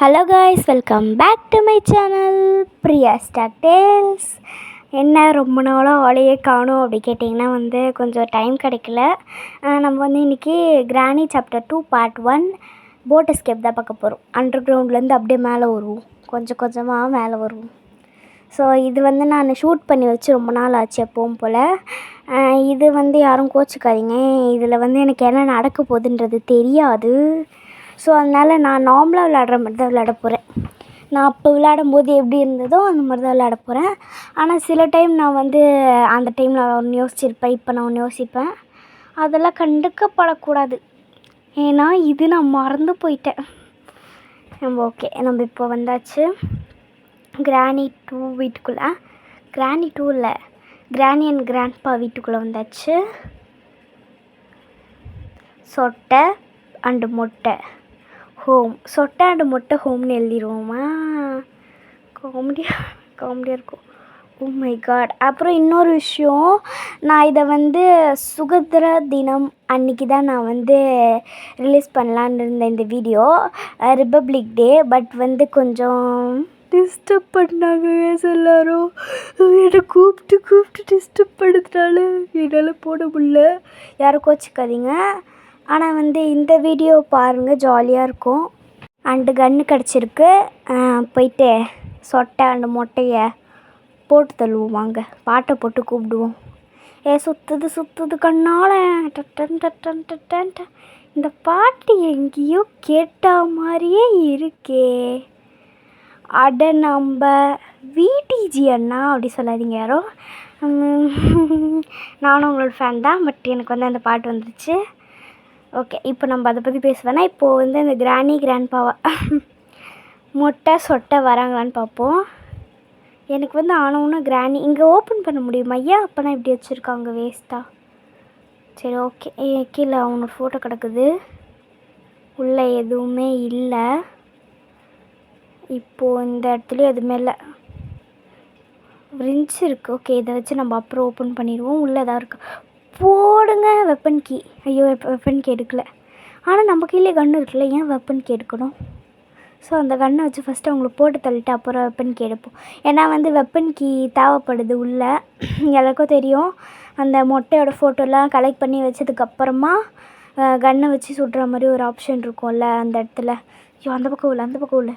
Hello guys, welcome back to my channel Priya stock tales. என்ன ரொம்ப நாளாக ஆளையே காணும் அப்படி கேட்டிங்கன்னா கொஞ்சம் டைம் கிடைக்கல. நம்ம இன்றைக்கி கிராணி சாப்டர் 2 பார்ட் 1 போட் எஸ்கேப் தான் பார்க்க போகிறோம். அண்டர் கிரவுண்ட்லேருந்து அப்படியே மேலே வருவோம், கொஞ்சம் கொஞ்சமாக மேலே வருவோம். ஸோ இது நான் ஷூட் பண்ணி வச்சு ரொம்ப நாள் ஆச்சு எப்பவும் போல். இது யாரும் கோச்சிக்காதீங்க, இதில் எனக்கு என்ன நடக்க போகுதுன்றது தெரியாது. ஸோ அதனால் நான் நார்மலாக விளையாடுற மாதிரி தான் விளையாட போகிறேன். நான் அப்போ விளையாடும்போது எப்படி இருந்ததோ அந்த மாதிரி தான் விளையாட போகிறேன். ஆனால் சில டைம் நான் அந்த டைமில் ஒன்று யோசிச்சிருப்பேன், இப்போ நான் ஒன்று யோசிப்பேன். அதெல்லாம் கண்டுக்கப்படக்கூடாது, ஏன்னா இது நான் மறந்து போயிட்டேன். ஓகே, நம்ம இப்போ வந்தாச்சு கிராணி 2 வீட்டுக்குள்ளே. கிராணி 2 இல்லை, கிராணி அண்ட் கிராண்ட்பா வீட்டுக்குள்ளே வந்தாச்சு. சொட்டை அண்டு மொட்டை ஹோம், சொட்டை அண்டு மொட்டை ஹோம்னு எழுதிடுவோமா? காமெடியாக இருக்கும். Oh my god. அப்புறம் இன்னொரு விஷயம், நான் இதை சுதந்திர தினம் அன்றைக்கி தான் நான் ரிலீஸ் பண்ணலான்னு இருந்தேன் இந்த வீடியோ, ரிப்பப்ளிக் டே. பட் கொஞ்சம் டிஸ்டர்ப் பண்ணாங்க எல்லோரும், என்னை கூப்பிட்டு டிஸ்டர்ப் பண்ணுறதுனால என்னால் போட முடியல. யாரும் கோச்சிக்காதீங்க. ஆனால் இந்த வீடியோ பாருங்கள், ஜாலியாக இருக்கும். அண்டு கன்று கிடச்சிருக்கு, போயிட்டு சொட்டை அண்டு மொட்டையை போட்டு தள்ளுவோம். வாங்க, பாட்டை போட்டு கூப்பிடுவோம். சுற்றுது கண்ணால் டட்டன் டட்டன் டட்டன். இந்த பாட்டு எங்கேயோ கேட்ட மாதிரியே இருக்கே. அட நம்ம விடிஜி அண்ணா அப்படி சொல்லாதீங்க யாரும். நானும் உங்களோட ஃபேன் தான், பட் எனக்கு அந்த பாட்டு வந்துருச்சு. ஓகே, இப்போ நம்ம அதை பற்றி பேசுவேன்னா, இப்போது இந்த கிராணி கிராண்ட்பாவா மொட்டை சொட்டை வராங்களான்னு பார்ப்போம். எனக்கு ஆனவுன்னா கிராணி இங்கே ஓப்பன் பண்ண முடியுமா? ஐயா அப்போனா இப்படி வச்சுருக்காங்க வேஸ்ட்டாக. சரி ஓகே, கீழே அவனோட ஃபோட்டோ கிடக்குது, உள்ளே எதுவுமே இல்லை. இப்போது இந்த இடத்துலையும் எதுவுமே இல்லை, ரிஞ்ச் இருக்குது. ஓகே, இதை வச்சு நம்ம அப்புறம் ஓப்பன் பண்ணிடுவோம். உள்ளே எதாவது இருக்குது, போடுங்க வெப்பன் கீ. ஐயோ, வெப்பன் கீ எடுக்கலை. ஆனால் நம்ம கீழே கன்று இருக்குல்ல, ஏன் வெப்பன் கீ எடுக்கணும்? ஸோ அந்த கன்னை வச்சு ஃபஸ்ட்டு அவங்களுக்கு போட்டு தள்ளிட்டு அப்புறம் வெப்பன் கீ எடுப்போம். ஏன்னா வெப்பன் கீ தேவைப்படுது உள்ளே. எல்லாருக்கும் தெரியும், அந்த மொட்டையோட ஃபோட்டோலாம் கலெக்ட் பண்ணி வச்சதுக்கப்புறமா கன்னை வச்சு சுடுற மாதிரி ஒரு ஆப்ஷன் இருக்கும்ல அந்த இடத்துல. ஐயோ, அந்த பக்கம் உள்ள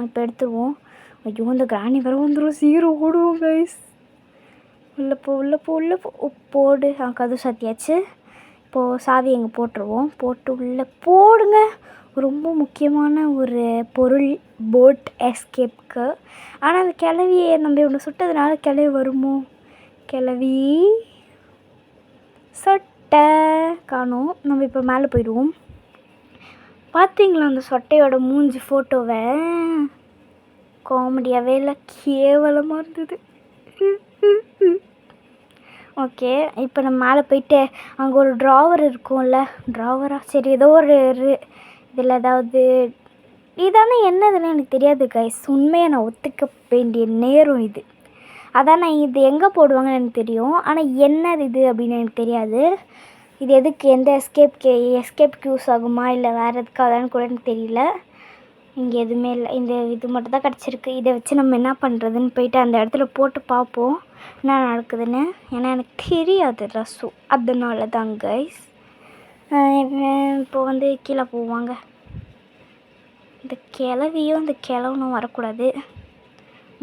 இப்போ எடுத்துருவோம். ஐயோ, அந்த கிராணி வர வந்துடும், சீக்கிரம் ஓடுவோம் கைஸ். உள்ளே போ போடு. கதவு சாத்தியாச்சு. இப்போது சாவி எங்கே போட்டுருவோம், போட்டு உள்ளே போடுங்க. ரொம்ப முக்கியமான ஒரு பொருள் போட் எஸ்கேப்க்கு. ஆனால் அந்த கிளவியை நம்ம ஒன்று சுட்டதுனால கிளவி வருமோ? கிளவி சொட்டை காணோம். நம்ம இப்போ மேலே போயிடுவோம். பார்த்தீங்களா அந்த சொட்டையோட மூஞ்சி ஃபோட்டோவை? காமெடியாகவே இல்லை, கேவலமாக இருந்தது. ஓகே, இப்போ நம்ம மேலே போயிட்டு அங்கே ஒரு ட்ராவர் இருக்கும்ல, ட்ராவரா சரி ஏதோ ஒரு இதில் ஏதாவது இதானே என்னதுன்னு எனக்கு தெரியாது கைஸ். உண்மையை நான் ஒத்துக்க வேண்டிய நேரம் இது. அதான் நான் இது எங்கே போடுவாங்கன்னு எனக்கு தெரியும், ஆனால் என்னது இது அப்படின்னு எனக்கு தெரியாது. இது எதுக்கு, எந்த எஸ்கேப்க்கு யூஸ் ஆகுமா இல்லை வேறு எதுக்காகதான்னு கூட எனக்கு தெரியல. இங்கே எதுவுமே இல்லை, இந்த இது மட்டும் தான் கிடச்சிருக்கு. இதை வச்சு நம்ம என்ன பண்ணுறதுன்னு போயிட்டு அந்த இடத்துல போட்டு பார்ப்போம் என்ன நடக்குதுன்னு. ஏன்னா எனக்கு தெரியாது ரசு, அதனால தான் கைஸ். இப்போ கீழே போவாங்க. இந்த கிளவியும் இந்த கிழவனும் வரக்கூடாது.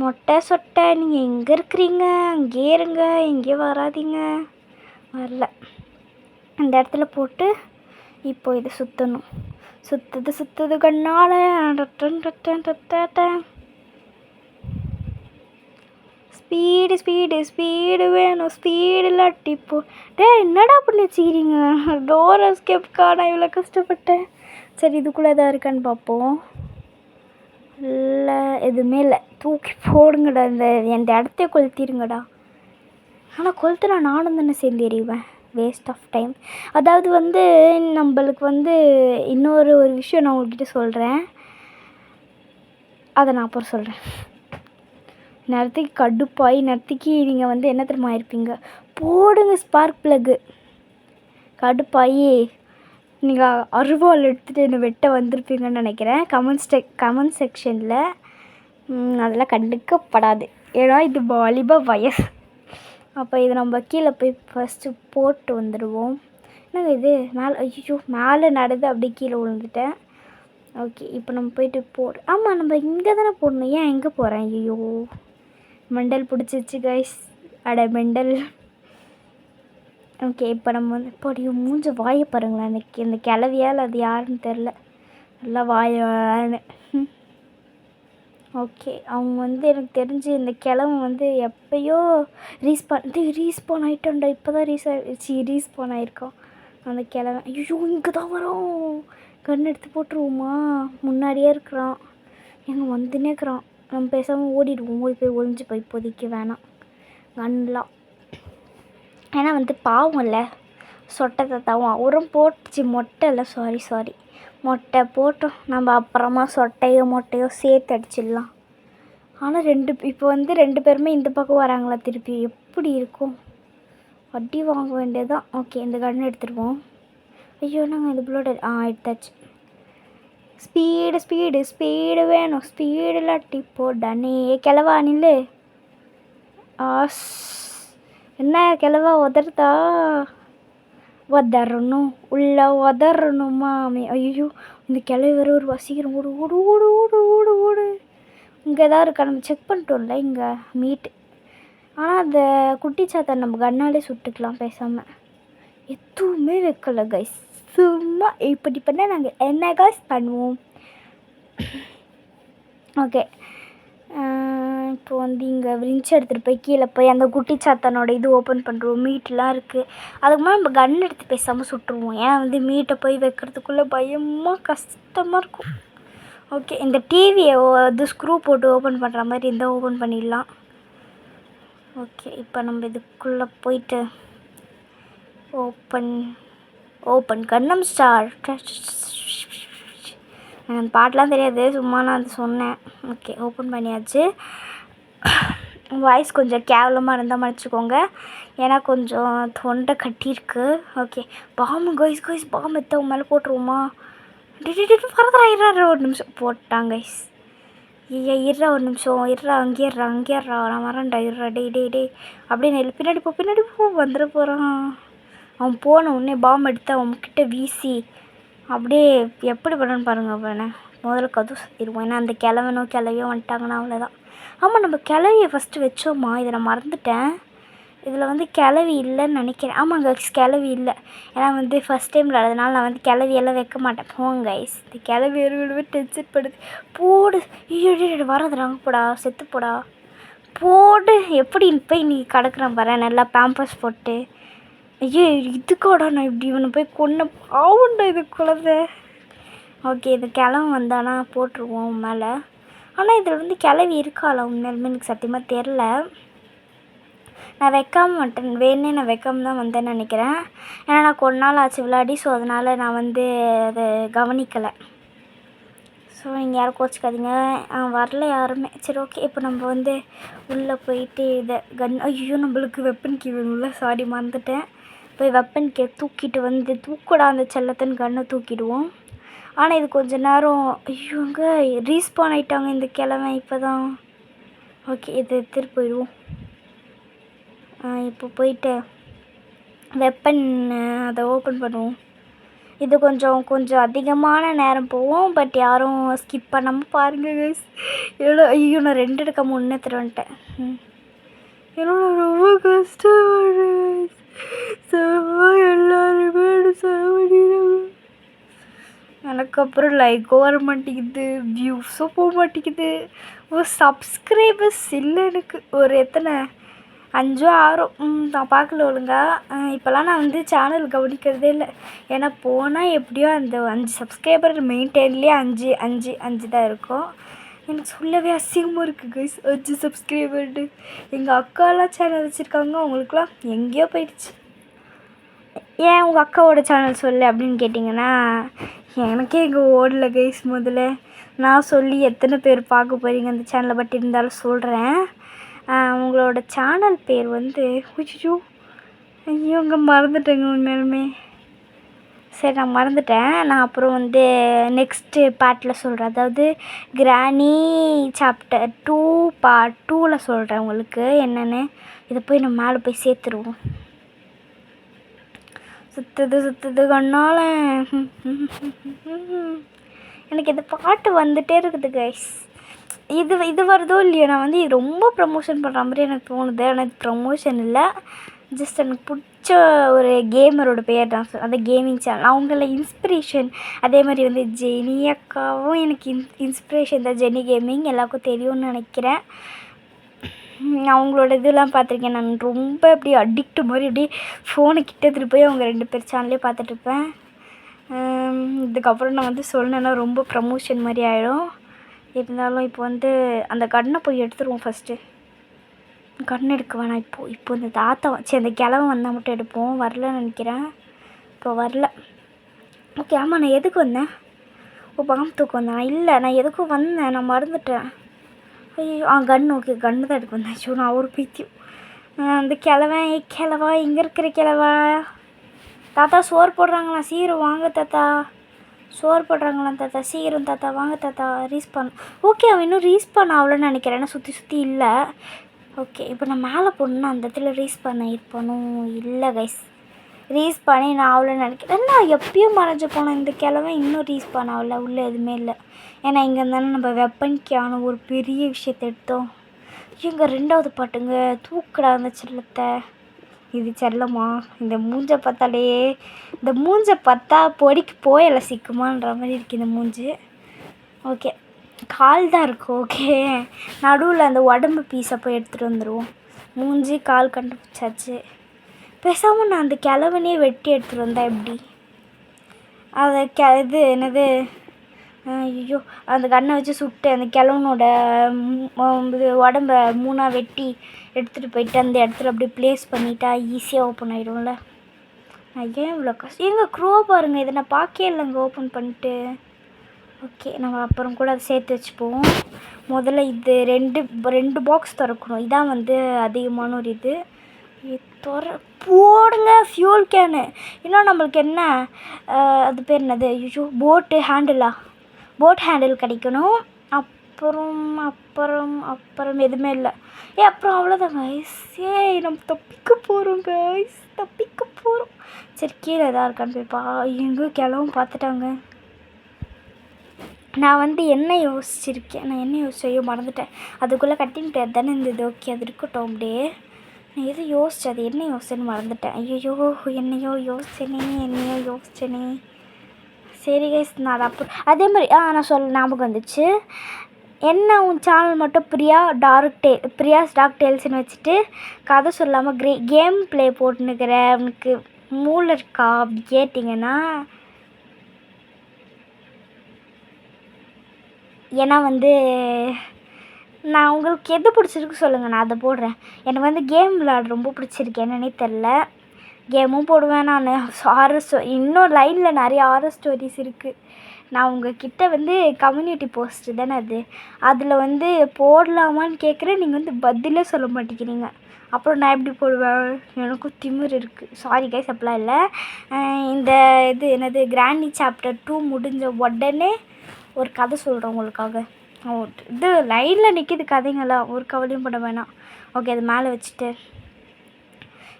மொட்டை சொட்டை நீங்கள் எங்கே இருக்கிறீங்க? அங்கே இருங்க, எங்கேயே வராதிங்க. வரல, அந்த இடத்துல போட்டு இப்போ இதை சுற்றணும். சுற்றுது கண்ணால் டட்டன் டட்டன் டட்டன். ஸ்பீடு வேணும், ஸ்பீடு இல்லாட்டி போ. என்னடா பண்ணி வச்சுக்கிறீங்க? டோர் எஸ்கேப்க்கான இவ்வளோ கஷ்டப்பட்டேன். சரி, இதுக்குள்ளே எதாவது இருக்கான்னு பார்ப்போம். இல்லை, எதுவுமே இல்லை. தூக்கி போடுங்கடா, இந்த இடத்தையே கொளுத்திடுங்கடா. ஆனால் கொளுத்துனா நானும் தானே சேர்ந்து எறிவேன், வேஸ்ட் ஆஃப் டைம். அதாவது நம்மளுக்கு இன்னொரு விஷயம் நான் உங்கள்கிட்ட சொல்கிறேன், அதை நான் அப்புறம் சொல்கிறேன். நேரத்துக்கு கடுப்பாய் நேரத்துக்கு நீங்கள் என்ன தெரியுமா இருப்பீங்க, போடுங்க ஸ்பார்க் ப்ளக்கு. கடுப்பாயி நீங்கள் அருவாள் எடுத்துகிட்டு என்னை வெட்ட வந்திருப்பீங்கன்னு நினைக்கிறேன். கமெண்ட் செக்ஷனில் அதெல்லாம் கண்டுக்கப்படாது. ஏன்னா இது வாலிப வயசு. அப்போ இதை நம்ம கீழே போய் ஃபஸ்ட்டு போட்டு வந்துடுவோம். என்னங்க இது மேலே, ஐயோ மேலே நடந்து அப்படியே கீழே விழுந்துட்டேன். ஓகே, இப்போ நம்ம போயிட்டு ஆமாம் நம்ம இங்கே தானே போடணும். ஏன் எங்கே போகிறேன்? ஐயோ மெண்டல் பிடிச்சிச்சு கைஸ். அட மெண்டல். ஓகே, இப்போ நம்ம வந்து இப்போடியும் மூஞ்ச வாயை பாருங்களேன். இந்த கிளவியால் அது யாருன்னு தெரில. நல்லா வாயன்னு. ஓகே, அவங்க வந்து எனக்கு தெரிஞ்சு இந்த கிழமை வந்து எப்போயோ ரீஸ்பான் ஆகிட்டோண்டா. இப்போ தான் ரீஸ்பான் ஆகிருக்கோம் அந்த கிழமை. ஐயோ இங்கே தான் வரோம். கண் எடுத்து போட்டுருவோமா? முன்னாடியே இருக்கிறான், எங்கே வந்துன்னே இருக்கிறான். நம்ம பேசாமல் ஓடிடுவோம். ஓடி போய் ஒழிஞ்சு போய் இப்போதைக்கு வேணாம் கண்ணெலாம். ஏன்னா வந்து பாவம் இல்லை, சொட்டை தத்தாவும் அவரும் போட்டுச்சு. மொட்டை இல்லை, சாரி மொட்டை போட்டோம். நம்ம அப்புறமா சொட்டையோ மொட்டையோ சேர்த்து அடிச்சிடலாம். ஆனால் இப்போ வந்து 2 பேருமே இந்த பக்கம் வராங்களா திருப்பி? எப்படி இருக்கும்? வட்டி வாங்க வேண்டியதுதான். ஓகே, இந்த கண்ணை எடுத்துருவோம். ஐயோ நாங்கள் இது புல்லோட எடுத்தாச்சு. ஸ்பீடு வேணும். ஸ்பீடு இல்லாட்டி போடனே கிளவா நில்லு. என்ன கிளவா உதறதா? உதறணும் உள்ள உதறணுமாமே. ஐயோ இந்த கிளவி வேறு ஒரு வசீகரம். ஓடு ஓடு ஓடு ஓடு ஓடு ஓடு. இங்கே தான் இருக்கா? நம்ம செக் பண்ணிட்டோம்ல இங்கே மீட்டு. ஆனால் அந்த குட்டி சாத்தா நம்ம கண்ணாலே சுட்டுக்கலாம் பேசாமல். எதுவுமே வைக்கல கைஸ். சும்மா இப்படி பண்ணால் நாங்கள் என்ன கைஸ் பண்ணுவோம்? ஓகே, இப்போ வந்து இங்கே விரிஞ்சு எடுத்துகிட்டு போய் கீழே போய் அந்த குட்டி சாத்தானோட இது ஓப்பன் பண்ணுறோம். மீட்டெலாம் இருக்குது. அதுக்கு முன்னாடி நம்ம கன் எடுத்து பேசாமல் சுட்டுருவோம். ஏன்னா வந்து மீட்டை போய் வைக்கிறதுக்குள்ளே பயமாக கஷ்டமாக இருக்கும். ஓகே, இந்த டிவியை இது ஸ்க்ரூ போட்டு ஓப்பன் பண்ணுற மாதிரி இருந்தால் ஓப்பன் பண்ணிடலாம். ஓகே, இப்போ நம்ம இதுக்குள்ளே போயிட்டு ஓப்பன் கண்ணம் ஸ்டார். அந்த பாட்டெலாம் தெரியாது, சும்மா நான் அது சொன்னேன். ஓகே, ஓப்பன் பண்ணியாச்சு. வாய்ஸ் கொஞ்சம் கேவலமாக இருந்தால் மன்னிச்சிக்கோங்க, ஏன்னா கொஞ்சம் தொண்டை கட்டியிருக்கு. ஓகே, பாம்பு கைஸ் பாம்பு எடுத்து அவங்க மேலே போட்டுருவோமா? வரதுரா ஒரு நிமிஷம் போட்டாங்க கைஸ். இருறா ஒரு நிமிஷம், அங்கே இருறா நான் வரேன்டா, இருறா டே அப்படியே நெல் பின்னாடி போ வந்துட போகிறான். அவன் போன உடனே பாம்பு எடுத்து அவன்கிட்ட வீசி அப்படியே எப்படி பண்ணணும்னு பாருங்கள். அவனை முதல்ல கதவு சுற்றிடுவோம். ஏன்னா அந்த கிளவியோ வந்துட்டாங்கன்னா அவ்வளோதான். ஆமாம், நம்ம கிளவியை ஃபஸ்ட்டு வச்சோமா? இதை நான் மறந்துட்டேன். இதில் வந்து கிளவி இல்லைன்னு நினைக்கிறேன். ஆமாங்க, கிளவி இல்லை. ஏன்னா வந்து ஃபஸ்ட் டைம் விளாட்றதுனால நான் வந்து கிளவியெல்லாம் வைக்க மாட்டேன். போங்க கைஸ், இந்த கிளவி விடவே டென்ஷன் படுது. போடு வரதுறாங்க. போடா செத்து போடு. எப்படி போய் நீ கிடக்குறான் பாரு, நல்லா பேம்பர்ஸ் போட்டு. ஐயோ இதுக்கோடா நான் இப்படி இவனை போய் கொன்ன ஆவுண்டா இது குழந்தை. ஓகே, இது கிளம்பு வந்தானா போட்டுருவோம் மேலே. ஆனால் இதில் வந்து கிளவி இருக்காளா உண்மையிலுமே எனக்கு சத்தியமாக தெரில. நான் வைக்காமல் வந்துட்டேன், வேணே நான் வைக்காமல் தான் வந்தேன்னு நினைக்கிறேன். ஏன்னா நான் கொஞ்ச நாள் ஆச்சு விளையாடி, ஸோ அதனால் நான் வந்து அதை கவனிக்கலை. ஸோ நீங்கள் யாரும் கோச்சிக்காதீங்க, வரல யாருமே. சரி ஓகே, இப்போ நம்ம வந்து உள்ளே போயிட்டு இதை ஐயோ நம்மளுக்கு வெப்பன் கீ வேணும்ல, சாரி மறந்துட்டேன். போய் வெப்பன் கீ தூக்கிட்டு வந்து தூக்கூடா அந்த செல்லத்தன் கண்ணை தூக்கிடுவோம். ஆனால் இது கொஞ்சம் நேரம். ஐயோங்க ரீஸ்பான் ஆகிட்டாங்க இந்த கிழமை இப்போ தான். ஓகே, இது எடுத்துகிட்டு போயிடுவோம். இப்போ போயிட்டு வெப்பன் அதை ஓப்பன் பண்ணுவோம். இது கொஞ்சம் அதிகமான நேரம் போவோம், பட் யாரும் ஸ்கிப் பண்ணாமல் பாருங்கள் கைஸ். ஐயோ நான் 2 எடுக்க முன்னே வந்துட்டேன். என்னோட ரொம்ப கஷ்டம். எல்லாருமே எனக்கு அப்புறம் லைக்கோ வர மாட்டேங்குது, வியூஸும் போக மாட்டேங்குது, ஒரு சப்ஸ்கிரைபர்ஸ் இல்லை எனக்கு. ஒரு எத்தனை 5 6 நான் பார்க்கல ஒழுங்கா. இப்போல்லாம் நான் வந்து சேனல் கவனிக்கிறதே இல்லை. ஏன்னா போனால் எப்படியோ அந்த 5 சப்ஸ்கிரைபர் மெயின்டைன்லேயே 5 தான் இருக்கும். எனக்கு சொல்லவே அசிங்கமாக இருக்குது கைஸ், 5 சப்ஸ்கிரைபர்டு. எங்கள் அக்காலாம் சேனல் வச்சுருக்காங்க, அவங்களுக்குலாம் எங்கேயோ போயிடுச்சு. ஏன் உங்கள் அக்காவோட சேனல் சொல்லு அப்படின்னு கேட்டிங்கன்னா, எனக்கே இங்கே ஓடல கைஸ். முதல்ல நான் சொல்லி எத்தனை பேர் பார்க்க போகிறீங்க அந்த சேனலை, பட் இருந்தாலும் சொல்கிறேன். உங்களோட சேனல் பேர் வந்து ஐயோ இங்கே மறந்துட்டேங்க உண்மையிலுமே. சரி நான் மறந்துட்டேன். நான் அப்புறம் வந்து நெக்ஸ்ட்டு பார்ட்டில் சொல்கிறேன். அதாவது கிராணி சாப்டர் 2 பார்ட் 2ல் சொல்கிறேன் உங்களுக்கு என்னென்னு. இதை போய் நம்ம மேலே போய் சேர்த்துருவோம். சுற்றுது கண்ணால். எனக்கு இந்த பாட்டு வந்துகிட்டே இருக்குது கைஸ். இது வருதோ இல்லையோ, நான் வந்து இது ரொம்ப ப்ரமோஷன் பண்ணுற மாதிரி எனக்கு தோணுது. ஆனால் இது ப்ரமோஷன் இல்லை, ஜஸ்ட் எனக்கு பிடிச்ச ஒரு கேமரோட பேர் தான். அந்த கேமிங் சேனல் அவங்கள இன்ஸ்பிரேஷன். அதே மாதிரி வந்து ஜெனி அக்காவும் எனக்கு இன்ஸ்பிரேஷன் தான். ஜெனி கேமிங் எல்லாருக்கும் தெரியும்னு நினைக்கிறேன். அவங்களோட இதெல்லாம் பார்த்துருக்கேன். நான் ரொம்ப அப்படியே அடிக்ட் மாதிரி அப்படியே ஃபோனை கிட்ட எடுத்துகிட்டு போய் அவங்க 2 பேர் சேனல்லே பார்த்துட்ருப்பேன். இதுக்கப்புறம் நான் வந்து சொன்னேன்னா ரொம்ப ப்ரமோஷன் மாதிரி ஆகிடும். இருந்தாலும் இப்போ வந்து அந்த கன்னை போய் எடுத்துருவோம். ஃபஸ்ட்டு கன் எடுக்க வேணாம். இப்போ இந்த தாத்தா சரி அந்த கிழவன் வந்தால் மட்டும் எடுப்போம். வரலன்னு நினைக்கிறேன். இப்போ வரல. ஓகே ஆமாம், நான் எதுக்கு வந்தேன்? பாம்பு தூக்கம் வந்தேன். இல்லை, நான் எதுக்கும் வந்தேன், நான் மறந்துட்டேன். ஐயோ கன். ஓகே கன்று தான் எடுக்க வந்தேன். ஸோ நான் ஒரு பீத்தியும். அந்த கிழவா எங்கே இருக்கிற கிழவா? தாத்தா சோறு போடுறாங்களா? சீக்கிரம் வாங்க தாத்தா. சோறு போடுறாங்களாம் தாத்தா, சீக்கிரம் தாத்தா வாங்க தாத்தா. ரீஸ்பான். ஓகே அவன் இன்னும் ரீஸ்பான் ஆகலன்னு நினைக்கிறேன். ஏன்னா சுற்றி இல்லை. ஓகே இப்போ நான் மேலே போடணுன்னா அந்த இடத்துல ரீஸ்பான் ஆகிருப்பானும். இல்லை கைஸ், ரீஸ்பானே நான் ஆகலன்னு நினைக்கிறேன். நான் எப்பயும் மறைஞ்சு போனேன். இந்த கிழமை இன்னும் ரீஸ்பான் ஆகல. உள்ளே எதுவுமே இல்லை. ஏன்னா இங்கே இருந்தாலும் நம்ம வெப்பனுக்கான ஒரு பெரிய விஷயத்தை எடுத்தோம். இங்கே 2வது பாட்டுங்க. தூக்கடா அந்த செல்லத்தை. இது செல்லமா? இந்த மூஞ்சை பார்த்தாலே, இந்த மூஞ்சை பார்த்தா பொடிக்கு போயலை சிக்குமான்ற மாதிரி இருக்குது இந்த மூஞ்சி. ஓகே கால் தான் இருக்கும். ஓகே நடுவில் அந்த உடம்பு பீஸை போய் எடுத்துகிட்டு வந்துடுவோம். மூஞ்சி கால் கண்டுபிடிச்சாச்சு. பேசாமல் நான் அந்த கிழவனே வெட்டி எடுத்துகிட்டு வந்தேன் எப்படி? அதை இது என்னது, ஐயோ அந்த கண்ணை வச்சு சுட்டு அந்த கிழவனோட இது உடம்பை 3ஆக வெட்டி எடுத்துகிட்டு போயிட்டு அந்த இடத்துல அப்படியே ப்ளேஸ் பண்ணிட்டா ஈஸியாக ஓப்பன் ஆகிடும்ல. நான் ஏன் இவ்வளோ கஷ்டம்? எங்கே க்ரோ பாருங்கள், இதை நான் பார்க்கவே இல்லைங்க ஓப்பன் பண்ணிட்டு. ஓகே நம்ம அப்புறம் கூட அதை சேர்த்து வச்சுப்போம். முதல்ல இது 2 பாக்ஸ் திறக்கணும். இதான் வந்து அதிகமான ஒரு இது. போடுங்க ஃபியூல் கேனு. இன்னும் நம்மளுக்கு என்ன அது பேர் என்னது? ஐயோ போட் ஹேண்டில் கிடைக்கணும். அப்புறம் எதுவுமே இல்லை. அப்புறம் அவ்வளோதான் கைஸ். நம்ம தப்பிக்க போகிறோம் கைஸ், தப்பிக்க போகிறோம். சரி கீழே எதாவது இருக்கான்னு போய்ப்பா. எங்கே கிளவும் பார்த்துட்டாங்க. நான் வந்து என்ன யோசிச்சையோ மறந்துட்டேன். அதுக்குள்ளே கட்டிங் பேர் தானே இருந்தது. ஓகே அது இருக்கட்டும். அப்படியே நான் எது யோசிச்சேன், அது என்ன யோசிச்சேன்னு மறந்துட்டேன். என்னையோ யோசிச்சேனே. சரி கைஸ் நான் அதை அப்போ அதே மாதிரி நான் சொல்ல ஞாபகம் வந்துச்சு. என்ன உன் சேனல் மட்டும் பிரியாஸ் டார்க் டேல்ஸ்னு வச்சுட்டு கதை சொல்லாமல் கேம் ப்ளே போட்டுன்னுக்கிற உனக்கு மூளை இருக்கா அப்படி கேட்டிங்கன்னா, ஏன்னா வந்து நான் உங்களுக்கு எது பிடிச்சிருக்கு சொல்லுங்கள், நான் அதை போடுறேன். எனக்கு வந்து கேம் விளையாட ரொம்ப பிடிச்சிருக்கு. என்னன்னே தெரில. கேமும் போடுவேன் நான். இன்னும் லைனில் நிறைய ஹாரர் ஸ்டோரிஸ் இருக்குது. நான் உங்கள்கிட்ட வந்து கம்யூனிட்டி போஸ்ட்டு தானே அதில் வந்து போடலாமான்னு கேட்குறேன். நீங்கள் வந்து பதிலே சொல்ல மாட்டேங்கிறீங்க. அப்புறம் நான் எப்படி போடுவேன்? எனக்கும் திமிர் இருக்குது. சாரி கைஸ், அப்படிலாம் இல்லை. இந்த இது என்னது கிராணி சாப்டர் 2 முடிஞ்ச உடனே ஒரு கதை சொல்கிறேன் உங்களுக்காக. இது லைனில் நிற்கிது கதைங்களாம், ஒரு கவலையும் பண்ண வேணாம். ஓகே அது மேலே வச்சுட்டு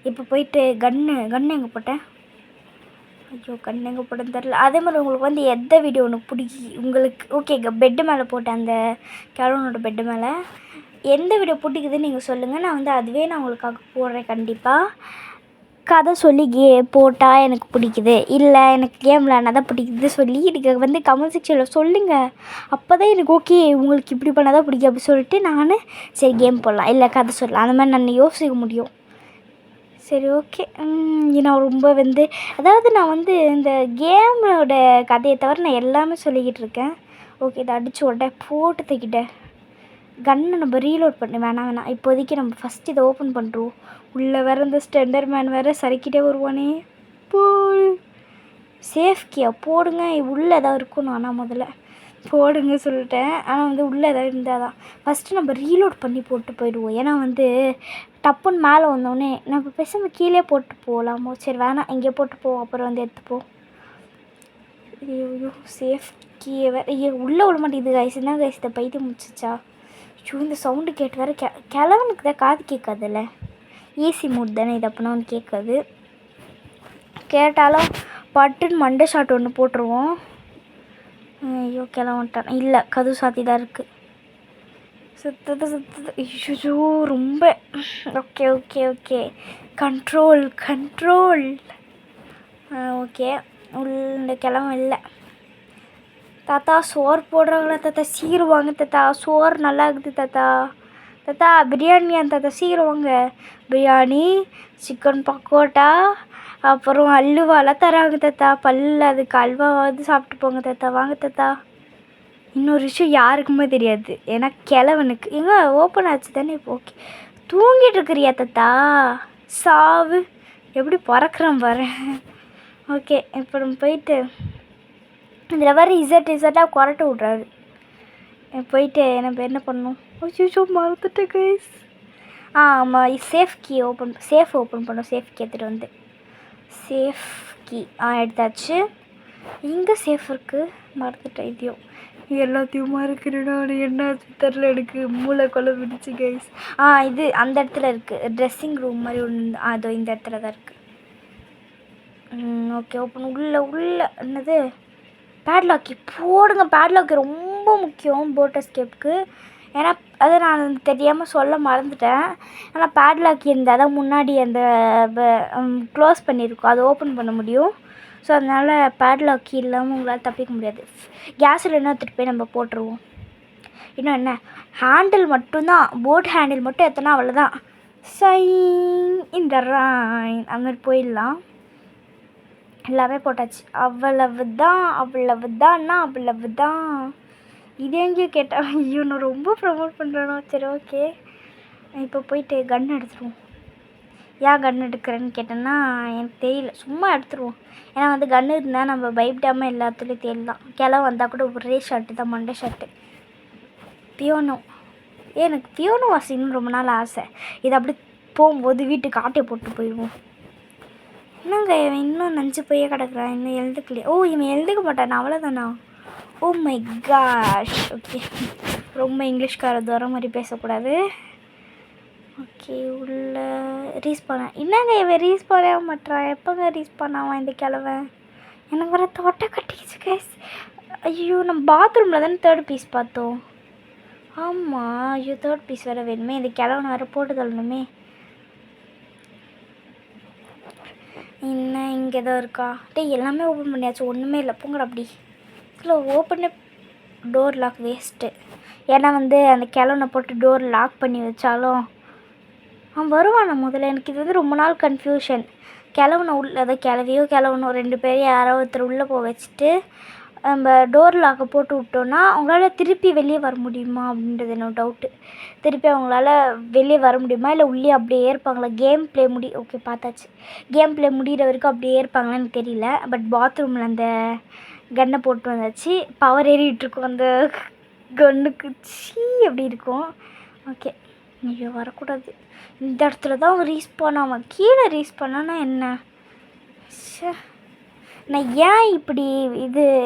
இப்போ போயிட்டு கன்று எங்கே போட்டேன்? ஐயோ கன்று எங்கே போட்டேன்னு தெரில. அதே மாதிரி உங்களுக்கு வந்து எந்த வீடியோ உங்களுக்கு ஓகே பெட்டு மேலே போட்டேன், அந்த கிழவனோட பெட்டு மேலே எந்த வீடியோ பிடிக்குதுன்னு நீங்கள் சொல்லுங்கள். நான் வந்து அதுவே நான் உங்களுக்காக போடுறேன் கண்டிப்பாக. கதை சொல்லி போட்டால் எனக்கு பிடிக்குது, இல்லை எனக்கு கேம் விளையாடினா தான் பிடிக்குது சொல்லி எனக்கு வந்து கமெண்ட் செக்ஷனில் சொல்லுங்கள். அப்போ தான் எனக்கு ஓகே உங்களுக்கு இப்படி பண்ணால் தான் பிடிக்கும் அப்படி சொல்லிட்டு நான் சரி கேம் போடலாம், இல்லை கதை சொல்லலாம், அந்த மாதிரி நான் யோசிக்க முடியும். சரி ஓகே. நான் ரொம்ப வந்து அதாவது நான் வந்து இந்த கேமோட கதையை தவிர நான் எல்லாமே சொல்லிக்கிட்டு இருக்கேன். ஓகே இதை அடித்து உடனே போட்டு தூக்கிட்டேன். கன்னை நம்ம ரீலோட் பண்ண வேணாம். இப்போதைக்கு நம்ம ஃபஸ்ட் இதை ஓப்பன் பண்ணுறோம். உள்ளே வேறு இந்த ஸ்டெண்டர் மேன் வேறு சறுக்கிட்டே வருவானே. சேஃப் கியா போடுங்க. உள்ளே ஏதாவது இருக்கணும். ஆனால் முதல்ல போடுங்க சொல்லிட்டேன். ஆனால் வந்து உள்ளே ஏதாவது இருந்தால் தான் ஃபஸ்ட்டு நம்ம ரீலோட் பண்ணி போட்டு போயிடுவோம். ஏன்னா வந்து டப்புன்னு மேலே வந்தோடனே நம்ம பேசாமல் கீழே போட்டு போகலாமோ. சரி வேணாம், இங்கே போட்டு போவோம், அப்புறம் வந்து எடுத்துப்போம். ஐயோ சேஃப் கீயை வேறு ஐயோ உள்ளே விட மாட்டேங்குது கைஸ். என்ன கைஸ் இதை பைத்தியம் முடிச்சிச்சா? ஐயோ இந்த சவுண்டு கேட்டு வேறு கிழவனுக்கு தான் காது கேட்காதுல்ல. ஈஸி மூட் தானே இது, அப்படின்னா ஒன்று கேட்காது. கேட்டாலும் பட்டுன்னு மண்டை ஷாட் ஒன்று போட்டுருவோம். ஐயோ கிளவன்ட்டான். இல்லை கதவு சாத்தி தான் இருக்குது. சுத்தது ஐயோ ரொம்ப. Okay okay okay control control. Okay இந்த கிழவன் இல்லை. தாத்தா சோறு போடுறாங்களா தாத்தா? சீக்கிரம் வாங்க தாத்தா, சோறு நல்லா இருக்குது தாத்தா. தாத்தா பிரியாணியா தாத்தா? சீக்கிரம் வாங்க. பிரியாணி, சிக்கன் பக்கோட்டா, அப்புறம் அல்வாலாம் தராங்க தாத்தா. பல்ல அதுக்கு அல்வாவது சாப்பிட்டு போங்க தாத்தா. வாங்க தாத்தா. இன்னொரு விஷயம் யாருக்குமே தெரியாது, ஏன்னா கிழவனுக்கு. எங்கே ஓப்பன் ஆச்சு தானே இப்போ. ஓகே தூங்கிட்டு இருக்கிறியா தாத்தா? சாவு எப்படி பறக்கிறான் பாரு. ஓகே இப்போ நம்ம போயிட்டு இதில் வேறு இசட்டாக குரட்ட விட்றாரு. போயிட்டு நம்ம என்ன பண்ணணும்? ஐயோ மறந்துட்டேன் கைஸ். ஆமாம் சேஃப் கீ ஓப்பன் பண்ணோம். சேஃப் கீ எடுத்துகிட்டு வந்து சேஃப் கீ எடுத்தாச்சு. எங்கே சேஃப் இருக்குது? மறந்துட்டேன். இதையும் எல்லாத்தையும் மறக்கிறேன்னா என்ன தெரில, எனக்கு மூளை கொலை விடுச்சு கைஸ். இது அந்த இடத்துல இருக்குது, ட்ரெஸ்ஸிங் ரூம் மாதிரி ஒன்று. அதோ இந்த இடத்துல தான் இருக்குது. Okay open. உள்ள என்னது? பேட்லாக்கி போடுங்க. பேட்லாக்கி ரொம்ப முக்கியம் போட் எஸ்கேப்புக்கு. ஏன்னா அதை நான் தெரியாமல் சொல்ல மறந்துட்டேன். ஆனால் பேட்லாக்கி இருந்தால் தான் முன்னாடி அந்த க்ளோஸ் பண்ணியிருக்கோம், அதை ஓப்பன் பண்ண முடியும். ஸோ அதனால் பேட்லாக்கி இல்லாமல் உங்களால் தப்பிக்க முடியாது. கேஸ் சிலிண்டர் எடுத்துகிட்டு போய் நம்ம போட்டுருவோம். இன்னும் என்ன, ஹேண்டில் மட்டும்தான், போட் ஹேண்டில் மட்டும் எத்தனா அவ்வளோதான். சைன் இந்த ராயின் அந்த மாதிரி போயிடலாம். எல்லாமே போட்டாச்சு. அவ்வளவுதான். இது எங்கேயும் கேட்டால் ஐயோ நான் ரொம்ப ப்ரமோட் பண்ணுறேனோ. சரி ஓகே இப்போ போயிட்டு கன் எடுத்துருவோம். ஏன் கன் எடுக்கிறேன்னு கேட்டேன்னா எனக்கு தெரியல, சும்மா எடுத்துருவோம். ஏன்னா வந்து கன் இருந்தால் நம்ம பயப்படாமல் எல்லாத்துலேயும் தேடலாம். கிளம்ப வந்தால் கூட ஒரே ஷர்ட்டு தான், மண்டை ஷர்ட்டு. பியோனோ எனக்கு பியோனோ வாசிக்கணும்னு ரொம்ப நாள் ஆசை. இது அப்படி போகும்போது வீட்டுக்கு ஆட்டையை போட்டு போயிடுவோம். என்னங்க இவன் இன்னும் நஞ்சு போயே கிடக்குறான், இன்னும் எழுதுக்கலையே. இவன் எழுதுக்க மாட்டான் அவ்வளோதானா? Oh my cash. ஓகே ரொம்ப இங்கிலீஷ்கார தூரம் மாதிரி பேசக்கூடாது. ஓகே உள்ள ரீஸ் பண்ண. என்னங்க இவன் ரீஸ் பண்ணவே மாட்டான்? எப்போங்க ரீஸ் பண்ணாவான் இந்த கிழவை? எனக்கு வர தோட்டை கட்டிக்கிச்சு கைஸ். ஐயோ நம்ம பாத்ரூமில் தானே தேர்ட் பீஸ் பார்த்தோம். ஆமாம் ஐயோ தேர்ட் பீஸ் வேறு வேணுமே. இந்த கிழவனை வேறு போட்டு தள்ளணுமே. என்ன இங்கே தான் இருக்கா? எல்லாமே ஓப்பன் பண்ணியாச்சு, ஒன்றுமே இல்லை. போங்கடா அப்படி. இதில் ஓப்பனே டோர் லாக் வேஸ்ட்டு. ஏன்னா வந்து அந்த கிழவனை போட்டு டோர் லாக் பண்ணி வச்சாலும் அவன் வருவானா முதல்ல? எனக்கு இது வந்து ரொம்ப நாள் கன்ஃபியூஷன். கிழவனை அதை கிழவனோ 2 பேரும் யாரோ ஒருத்தர் உள்ளே போக வச்சுட்டு நம்ம டோர் லாக்கை போட்டு விட்டோன்னா அவங்களால திருப்பி வெளியே வர முடியுமா அப்படின்றது என்னோட டவுட்டு. திருப்பி அவங்களால வெளியே வர முடியுமா, இல்லை உள்ளே அப்படியே இருப்பாங்களா? கேம் ப்ளே ஓகே பார்த்தாச்சு. கேம் ப்ளே முடிகிற வரைக்கும் அப்படியே இருப்பாங்களான்னு எனக்கு தெரியல. பட் பாத்ரூமில் அந்த கன்னை போட்டு வந்தாச்சு. பவர் ஏறிட்டுருக்கும் அந்த கன்னுக்கு. அப்படி இருக்கும். ஓகே ஐயோ வரக்கூடாது. இந்த இடத்துல தான் அவன் ரீஸ் பண்ணாமல் கீழே ரீஸ் பண்ணான்னா என்ன? நான் ஏன் இப்படி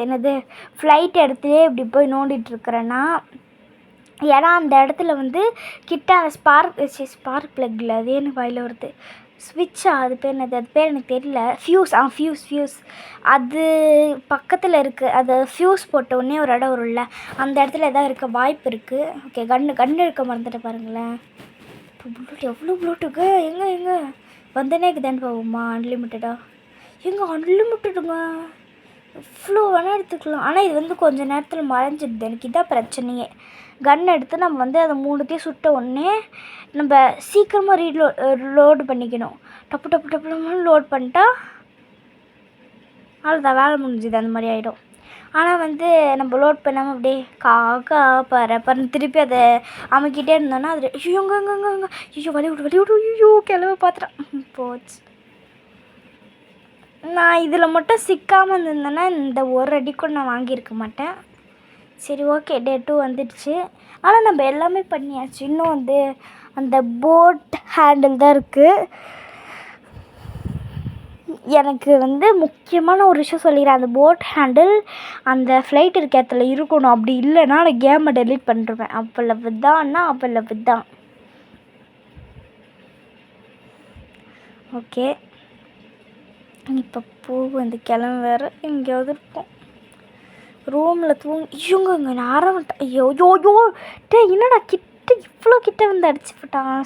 என்னது ஃப்ளைட் இடத்துலே இப்படி போய் நோண்டிகிட்ருக்குறேன்னா, ஏன்னா அந்த இடத்துல வந்து கிட்ட அந்த ஸ்பார்க் ப்ளக்கில் அது என்ன வாயில் வருது, ஸ்விட்சா அது பேர் என்னது? அது பேர் எனக்கு தெரியல. ஃபியூஸ் அது பக்கத்தில் இருக்குது. அது ஃபியூஸ் போட்ட உடனே ஒரு இடம் வரும்ல, அந்த இடத்துல எதாவது இருக்க வாய்ப்பு இருக்குது. ஓகே கன்று இருக்க மறந்துட்டு பாருங்களேன். இப்போ புல்லட் எவ்வளோ புல்லட்டுக்கு? எங்கே வந்தனே தானே போகுமா? அன்லிமிட்டடாக அன்லிமிட்டடுங்க, இவ்வளோ வேணால் எடுத்துக்கலாம். ஆனால் இது வந்து கொஞ்சம் நேரத்தில் மறைஞ்சிடுது. எனக்கு இதான் பிரச்சனையே. கன் எடுத்து நம்ம வந்து அதை 3த்தையும் சுட்ட உடனே நம்ம சீக்கிரமாக லோடு பண்ணிக்கணும். டப்பு லோட் பண்ணிட்டா அவ்வளோதான், வேலை முடிஞ்சுது. அந்த மாதிரி ஆகிடும். ஆனால் வந்து நம்ம லோட் பண்ணாமல் அப்படியே காக்கா பறன்னு திருப்பி அதை அமைக்கிட்டே இருந்தோன்னா அது ஐயோ வலி விடு ஐயோ கிளம்ப பார்த்துட்டேன் போச்சு. நான் இதில் மட்டும் சிக்காமல் இருந்திருந்தேன்னா இந்த ஒரு அடி கூட நான் வாங்கியிருக்க மாட்டேன். சரி ஓகே டே 2 வந்துடுச்சு. ஆனால் நம்ம எல்லாமே பண்ணியாச்சு. இன்னும் வந்து அந்த போட் ஹேண்டில் தான் இருக்குது. எனக்கு வந்து முக்கியமான ஒரு விஷயம் சொல்லிடுறேன், அந்த போட் ஹேண்டில் அந்த ஃப்ளைட் இருக்க இடத்துல இருக்கணும். அப்படி இல்லைன்னா நான் கேமை டெலீட் பண்ணிருவேன். அவ்வளவு தான்னா அவ்வளவு தான். ஓகே, இப்போ வந்து கிளம்பு வேறு எங்கேயாவது இருப்போம். ரூமில் இவங்க நேரம் ஐயோ யோ யோ டே என்னடா கிட்ட இவ்வளோ கிட்ட வந்து அடிச்சு போட்டான்.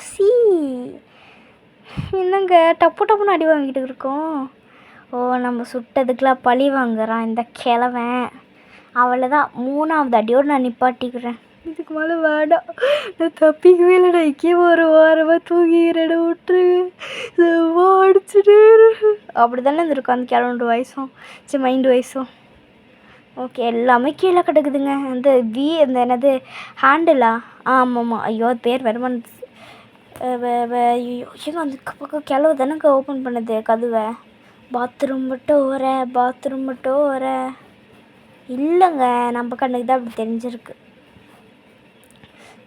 என்னங்க டப்பு டப்புன்னு அடி வாங்கிட்டு இருக்கோம். ஓ, நம்ம சுட்டதுக்கெலாம் பழி வாங்குறான் இந்த கிழவன். அவ்வளோதான், 3வது அடியோடு நான் நிப்பாட்டிக்கிறேன். இதுக்கு மேலே வேண்டாம், நான் தப்பிக்கவே இல்லைடா. இக்கே ஒரு வாரமாக தூங்கிக்கிறேன், விட்டுரு அடிச்சுட்டு. அப்படி தானே இருந்திருக்கும் அந்த கிழவனோட வயசும், சரி மைண்டு வயசும். ஓகே, எல்லாமே கீழே கிடக்குதுங்க. அந்த அந்த என்னது ஹேண்டிலா? ஆமாம்மா, ஐயோ அது பேர் வருமானது. ஐயோ ஏங்க அந்த பக்கம் கிளவு தானேங்க ஓப்பன் பண்ணுது கதவை. பாத்ரூம் மட்டும் வர இல்லைங்க, நம்ம கண்ணுக்கு தான் அப்படி தெரிஞ்சிருக்கு.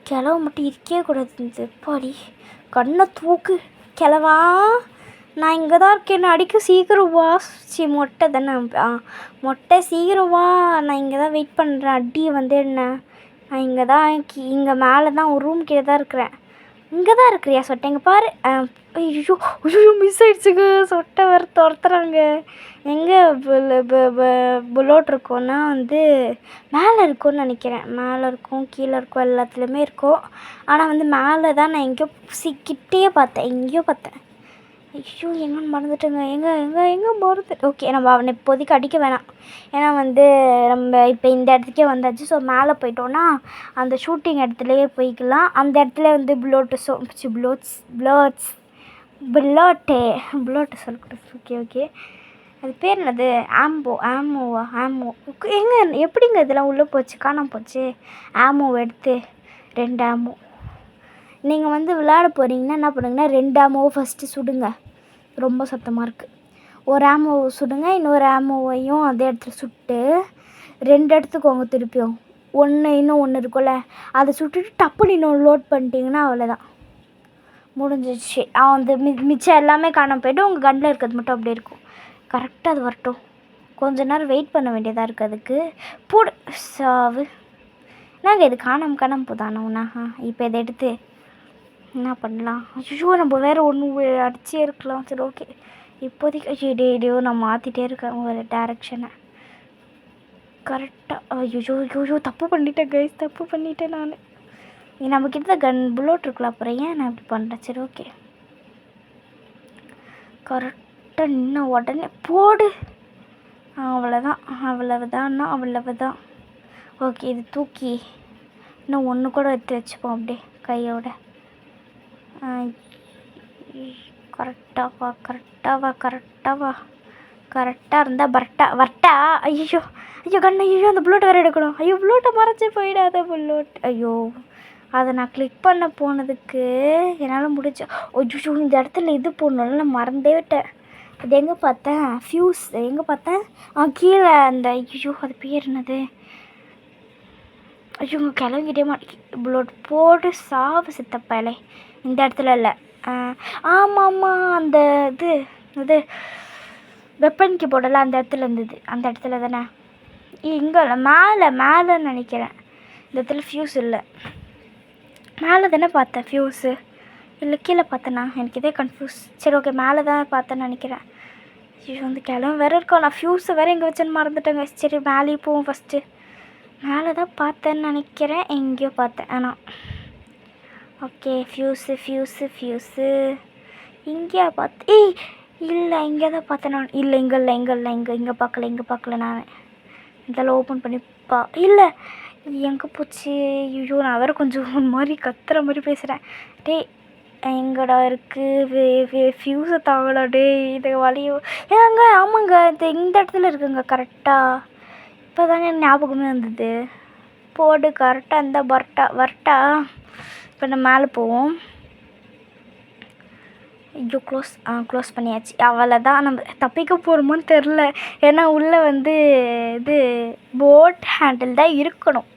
கிளவு மட்டும் இருக்கவே கூடாது. பாடி கண்ணை தூக்கு கிளவா, நான் இங்கே தான் இருக்கேன், அடிக்க சீக்கிரம் வா. மொட்டை தானே? மொட்டை சீக்கிரம் வா, நான் இங்கே தான் வெயிட் பண்ணுறேன். அடி வந்து என்ன, நான் இங்கே மேலே தான் ஒரு ரூம் கீழே தான் இருக்கிறேன். இங்கே தான் இருக்கிறியா சொட்டை? இங்கே பாரு. ஐயோ ஐயோ மிஸ் ஆகிடுச்சுங்க. சொட்டை வேறு துரத்துறாங்க. எங்கே புல்லோட் இருக்கோன்னா வந்து மேலே இருக்கும்னு நினைக்கிறேன். மேலே இருக்கும், கீழே இருக்கும், எல்லாத்துலேயுமே இருக்கும். ஆனால் வந்து மேலே தான் நான் எங்கேயோ கிட்டேயே பார்த்தேன், எங்கேயோ பார்த்தேன். ஐயோ எங்கன்னு மறந்துட்டேங்க. எங்கே மறந்து. ஓகே, நம்ம அவனை இப்போதைக்கு அடிக்க வேணாம். ஏன்னா வந்து நம்ம இப்போ இந்த இடத்துக்கே வந்தாச்சு. ஸோ மேலே போயிட்டோன்னா அந்த ஷூட்டிங் இடத்துலையே போய்க்கலாம். அந்த இடத்துல வந்து புல்லோட்டு சொல்லக்கூடாது. ஓகே, அது பேர் என்னது? ஆமோவா? எங்கே எப்படிங்க இதெல்லாம் உள்ளே போச்சு, காணாமல் போச்சு? ஆமோவை எடுத்து 2 ஆமோ. நீங்கள் வந்து விளையாட போகிறீங்கன்னா என்ன பண்ணுங்கன்னா, 2 ஆமோவை ஃபஸ்ட்டு சுடுங்க. ரொம்ப சத்தமாக இருக்குது. ஒரு ஆமோவை சுடுங்க, இன்னொரு ஆமோவையும் அதே இடத்துல சுட்டு 2 எடுத்துக்கோங்க. திருப்பியும் இன்னும் ஒன்று இருக்கும்ல, அதை சுட்டுட்டு டப்புன்னு இன்னொன்று லோட் பண்ணிட்டீங்கன்னா அவ்வளோதான், முடிஞ்சிச்சு. அந்த மிச்சம் எல்லாமே காணாமல் போய்ட்டு உங்கள் கண்ணில் இருக்கிறது மட்டும் அப்படியே இருக்கும். கரெக்டாக அது வரட்டும். கொஞ்ச நேரம் வெயிட் பண்ண வேண்டியதாக இருக்குது அதுக்கு. போடு சாவு. நாங்கள் இது காணாமல் போதானோண்ணா. இப்போ இதை எடுத்து என்ன பண்ணலாம்? ஐயோ நம்ம வேறு ஒன்று அடிச்சே இருக்கலாம். சரி ஓகே, இப்போதைக்கு ஐயோ நான் மாற்றிட்டே இருக்கேன் ஒரு டேரெக்ஷனை கரெக்டாக. ஐயோ தப்பு பண்ணிட்டேன் கைஸ், தப்பு பண்ணிட்டேன் நான். நம்மக்கிட்ட தான் புல்லோட் இருக்கலாம், அப்புறம் ஏன் நான் இப்படி பண்ணுறேன்? சரி ஓகே, கரெக்டாக இன்னும் உடனே போடு. அவ்வளவுதான். ஓகே, இது தூக்கி இன்னும் ஒன்று கூட எடுத்து வச்சுப்போம் அப்படியே கையோட. கரெக்டாக இருந்தால் வரட்டா. ஐயோ கண்ணு, அந்த புல்லோட்டை வேறு எடுக்கணும். ஐயோ புல்லோட்டை மறைச்சி போயிடாத புல்லோட். ஐயோ அதை நான் கிளிக் பண்ண போனதுக்கு என்னால் முடிஞ்ச. ஐயோ இந்த இடத்துல இது போடணும்ல, நான் மறந்தே விட்டேன். அது எங்கே பார்த்தேன்? ஃப்யூஸ் எங்கே பார்த்தேன்? கீழே அந்த ஐயோ அது பேர் என்னது? ஐயோ கிளம்பிக்கிட்டே மாட்டேன். புல்லோட் போட்டு சாவு சித்தப்பேலே. இந்த இடத்துல இல்லை. ஆமாம், அந்த இது வெப்பனுக்கு போடலை, அந்த இடத்துல இருந்தது. அந்த இடத்துல தானே? இங்கே இல்லை, மேலேன்னு நினைக்கிறேன். இந்த இடத்துல ஃப்யூஸ் இல்லை. மேலே தானே பார்த்தேன் ஃப்யூஸு, இல்லை கீழே பார்த்தேண்ணா? எனக்கு இதே கன்ஃபியூஸ். சரி ஓகே, மேலே தான் பார்த்தேன்னு நினைக்கிறேன். ஐயோ வந்து கிளம்பு வேறு இருக்கோம். நான் ஃப்யூஸை வேறு எங்கே வச்சேன்னு மறந்துட்டேங்க. சரி மேலேயே போவோம் ஃபஸ்ட்டு. மேலே தான் பார்த்தேன்னு நினைக்கிறேன், எங்கேயோ பார்த்தேன். ஆனால் ஓகே, ஃப்யூஸு இங்கேயா பார்த்து? இல்லை இங்கே தான் பார்த்தேன் நான். இல்லை இங்கே பார்க்கல நான். இதெல்லாம் ஓப்பன் பண்ணிப்பா. இல்லை எங்கே போச்சு? ஐயோ நான் வேறு கொஞ்சம் ஒரு மாதிரி கத்துற மாதிரி பேசுகிறேன். எங்கடா இருக்குது ஃப்யூஸை தாங்கடா இது வழியோ ஏங்க? ஆமாங்க, இந்த இடத்துல இருக்குங்க கரெக்டாக. இப்போ தாங்க ஞாபகமே வந்தது. போடு கரெக்டாக இருந்தால் வரட்டா. இப்போ நம்ம மேலே போவோம். ஐயோ க்ளோஸ் பண்ணியாச்சு. அவ்வளோதான், நம்ம தப்பிக்க போகிறோமோன்னு தெரில. ஏன்னா உள்ளே வந்து இது போட் ஹேண்டில் தான் இருக்கணும்.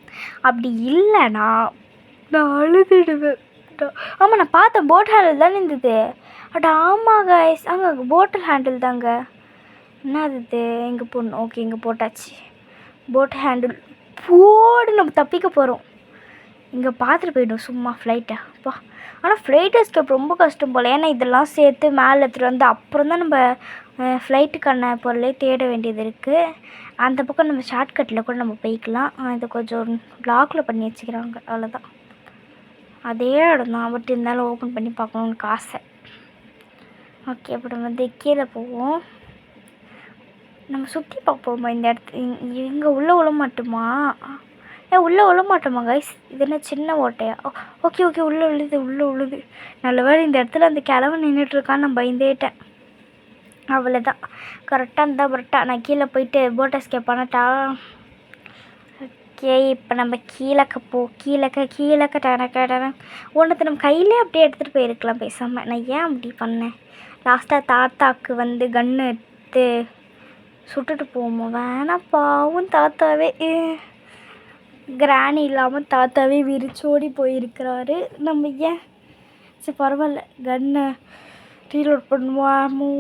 அப்படி இல்லைன்னா நான் அழுதுடுவேன். ஆமாம், நான் பார்த்தேன் போட் ஹேண்டில் தானே இருந்தது. ஆமாங்க, அங்கே போட் ஹேண்டில் தாங்க. என்ன அது எங்கே போடணும்? ஓகே இங்கே போட்டாச்சு. போட் ஹேண்டில் போடு, நம்ம தப்பிக்க போகிறோம். இங்கே பார்த்துட்டு போய்டும் சும்மா ஃப்ளைட்டை. அப்பா ஆனால் ஃப்ளைட் எஸ்கேப் ரொம்ப கஷ்டம் போல். ஏன்னா இதெல்லாம் சேர்த்து மேலே எடுத்துகிட்டு வந்து அப்புறம் தான் நம்ம ஃப்ளைட்டுக்கான பொருளே தேட வேண்டியது இருக்குது. அந்த பக்கம் நம்ம ஷார்ட்கட்டில் கூட நம்ம போய்க்கலாம். இதை கொஞ்சம் லாக்கில் பண்ணி வச்சுக்கிறாங்க, அவ்வளோதான். அதே இடம் தான், பட் இருந்தாலும் ஓப்பன் பண்ணி பார்க்கணுன்னு ஆசை. ஓகே, அப்புறம் வந்து கீழே போவோம். நம்ம சுற்றி பார்ப்போமா இந்த இடத்து? இங்கே உள்ளே விழ மாட்டோமா? உள்ளே விழ மாட்டோமா கைஸ்? இது என்ன சின்ன ஓட்டையா? ஓகே ஓகே, உள்ளே விழுது. நல்ல வேலை இந்த இடத்துல அந்த கிழவன் நின்றுட்டுருக்கான்னு நான் பயந்தேட்டேன். அவ்வளோதான், கரெக்டாக இருந்தால் கரெக்டாக நான் கீழே போயிட்டு போட் எஸ்கேப் பண்ணட்டா? ஓகே, இப்போ நம்ம கீழக்க ஒன்றத்தை நம்ம கையிலே அப்படியே எடுத்துகிட்டு போயிருக்கலாம் பேசாமல். நான் ஏன் அப்படி பண்ணேன்? லாஸ்ட்டாக தாத்தாக்கு வந்து கன்று எடுத்து சுட்டுட்டு போவோமோ? வேணாப்பாவும் தாத்தாவே கிராணி இல்லாமல் தாத்தாவே விரிச்சோடி போயிருக்கிறாரு. நம்ம ஏன்? சரி பரவாயில்ல, கன்னை ரீலோட் பண்ணுவோமோ?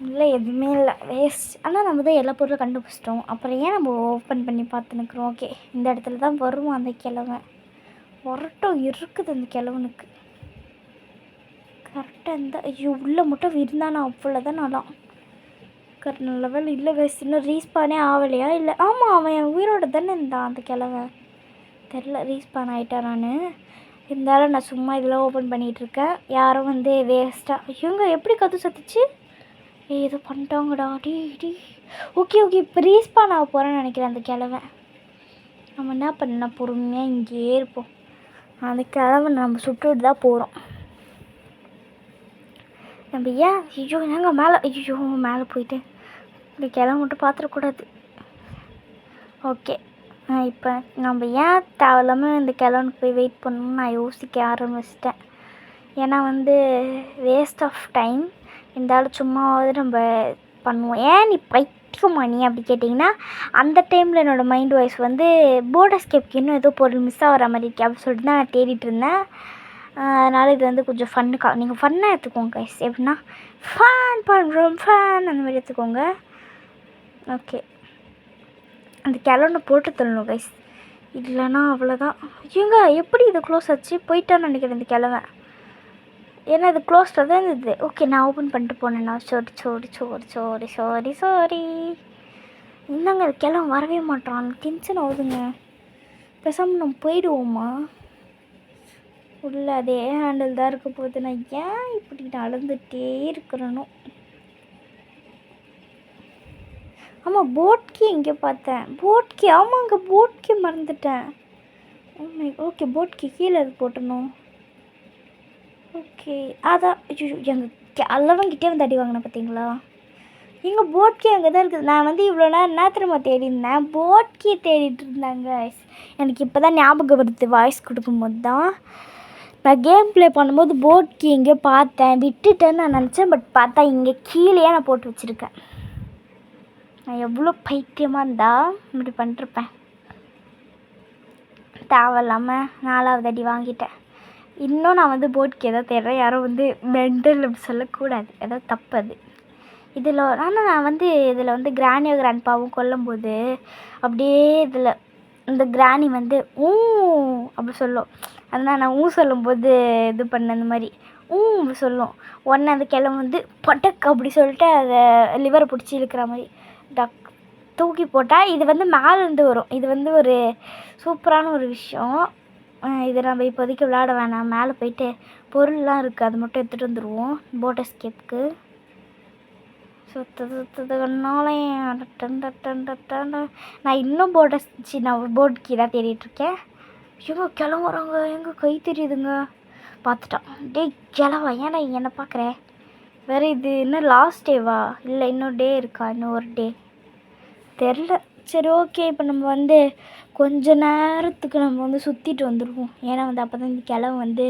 இல்லை, எதுவுமே இல்லை, வேஸ்ட். ஆனால் நம்ம தான் எல்லா பொருளும் கண்டுபிடிச்சிட்டோம். அப்புறம் ஏன் நம்ம ஓப்பன் பண்ணி பார்த்துன்னுக்குறோம்? ஓகே, இந்த இடத்துல தான் வருவோம் அந்த கிழவன். வரட்டும், இருக்குது அந்த கிழவனுக்கு கரெக்டாக இருந்தால். ஐயோ, உள்ளே மட்டும் இருந்தானா அவ்வளோதான் நல்லா. நல்ல லெவல் இல்லை கைஸ், இன்னும் ரீஸ்பானே ஆகலையா? இல்லை, ஆமாம், அவன் உயிரோட தானே இருந்தான் அந்த கிழவன். தெரில ரீஸ்பான் ஆகிட்டான். நான் இருந்தாலும் நான் சும்மா இதெல்லாம் ஓப்பன் பண்ணிகிட்ருக்கேன். யாரும் வந்து வேஸ்ட்டாக இவங்க எப்படி கற்று சத்துச்சு? ஏதோ பண்ணிட்டாங்கடா. டி ஓகே இப்போ ரீஸ்பான் ஆக போகிறேன்னு நினைக்கிறேன் அந்த கிழவன். நம்ம என்ன பண்ண, பொறுமையாக இங்கேயே இருப்போம். அந்த கிழவன் நம்ம சுட்டுட்டு தான் போகிறோம். நம்ம ஏன் ஐயோ நாங்கள் மேலே போயிட்டு இந்த கிழமை மட்டும் பார்த்துடக்கூடாது. ஓகே, இப்போ நம்ம ஏன் தேவையில்லாமல் இந்த கிழவனுக்கு போய் வெயிட் பண்ணணும்னு நான் யோசிக்க ஆரம்பிச்சிட்டேன். ஏன்னா வந்து வேஸ்ட் ஆஃப் டைம். இருந்தாலும் சும்மாவது நம்ம பண்ணுவோம். ஏன் நீ பைத்தியமா நீ அப்படி கேட்டிங்கன்னா, அந்த டைமில் என்னோடய மைண்ட் வாய்ஸ் வந்து போட் எஸ்கேப்க்கு இன்னும் ஏதோ பொருள் மிஸ் ஆகிற மாதிரி இருக்கே அப்படின்னு சொல்லிட்டு தான் நான் தேடிட்டு இருந்தேன். அதனால் இது வந்து கொஞ்சம் ஃபன்னுக்காக நீங்கள் ஃபன்னாக எடுத்துக்கோங்க கைஸ். எப்படின்னா ஃபன் பண்ணுறோம், ஃபன் அந்த மாதிரி எடுத்துக்கோங்க. ஓகே, அந்த கிழவனை போட்டு தள்ளணும் கைஸ், இல்லைன்னா அவ்வளோதான். இவங்க எப்படி இது க்ளோஸ் ஆச்சு? போயிட்டான்னு நினைக்கிறேன் இந்த கிழவன். ஏன்னா இது க்ளோஸ்டாக தான் இருந்தது. ஓகே, நான் ஓப்பன் பண்ணிட்டு போனேண்ணா. சாரி. இந்தாங்க, அது கிழவன் வரவே மாட்டான். டென்ஷன் ஆகுதுங்க. பேசாமல் நம்ம போயிடுவோமா? உள்ள அதே ஹேண்டில் தான் இருக்க போகுது. நான் ஏன் இப்படி நடந்துகிட்டே இருக்கிறேனோ? ஆமாம், போட்கி இங்கே பார்த்தேன். போட்கி, ஆமாங்க, போட்கி மறந்துட்டேன். ஓகே, போட்கி கீழே அது போட்டணும். ஓகே, அதான் எங்கள் அல்லவங்கிட்டே வந்து அடி வாங்கினேன் பார்த்தீங்களா? எங்கள் போட்கி அங்கே தான் இருக்குது. நான் வந்து இவ்வளோ நேரம் திரும்ப தேடி இருந்தேன், போட்கி தேடிட்டு இருந்தாங்க. எனக்கு இப்போ தான் ஞாபகம் வருது வாய்ஸ் கொடுக்கும்போது தான். நான் கேம் ப்ளே பண்ணும்போது போட்கி இங்கே பார்த்தேன், விட்டுட்டேன்னு நான் நினச்சேன். பட் பார்த்தா இங்கே கீழேயே நான் போட்டு வச்சுருக்கேன். நான் எவ்வளோ பைத்தியமாக இருந்தால் இப்படி பண்ணிருப்பேன். தேவையில்லாமல் 4வது அடி வாங்கிட்டேன். இன்னும் நான் வந்து போட்கி எதாவது தேடுறேன். யாரும் வந்து மெண்டல் அப்படி சொல்லக்கூடாது, ஏதாவது தப்பு அது இதில். ஆனால் நான் வந்து இதில் வந்து கிராணியோ கிராண்ட்பாவும் கொல்லும்போது அப்படியே இதில் இந்த கிராணி வந்து அப்படி சொல்லும். அதனால் நான் சொல்லும்போது இது பண்ண இந்த மாதிரி அப்படி சொல்லும். உடனே அந்த கிழமை வந்து பட்டக் அப்படி சொல்லிட்டு அதை லிவரை பிடிச்சி இழுக்கிற மாதிரி தூக்கி போட்டால் இது வந்து மேலேருந்து வரும். இது வந்து ஒரு சூப்பரான ஒரு விஷயம். இதை நம்ம இப்போதைக்கு விளையாட வேணாம். மேலே போயிட்டு பொருள்லாம் இருக்குது, அது மட்டும் எடுத்துகிட்டு வந்துடுவோம் போட் எஸ்கேப்புக்கு. சுத்ததுனாலே நான் இன்னும் நான் போட்கி தான் தேடிட்டுருக்கேன். எங்கே கிளம்புறாங்க? எங்கே கை தெரியுதுங்க? பார்த்துட்டான். டேய் கிளவா, ஏன்னா என்னை பார்க்குறேன்? வேறு இது இன்னும் லாஸ்ட் டேவா? இல்லை இன்னொரு டே இருக்கா? இன்னும் ஒரு டே தெரில. சரி ஓகே, இப்போ நம்ம வந்து கொஞ்ச நேரத்துக்கு நம்ம வந்து சுற்றிட்டு வந்துடுவோம். ஏன்னா வந்து அப்போ தான் இந்த கிழமை வந்து